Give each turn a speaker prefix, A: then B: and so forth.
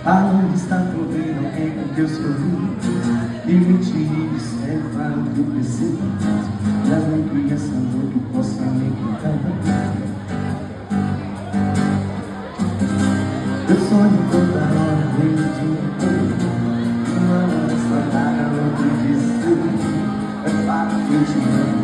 A: Aonde está fluindo alguém com que eu sorri e me tire separado do preciso da minha essa dor que possa me quitar. Eu sonho toda hora dentro de uma hora sagrada, outro desespero. É claro que eu te amo.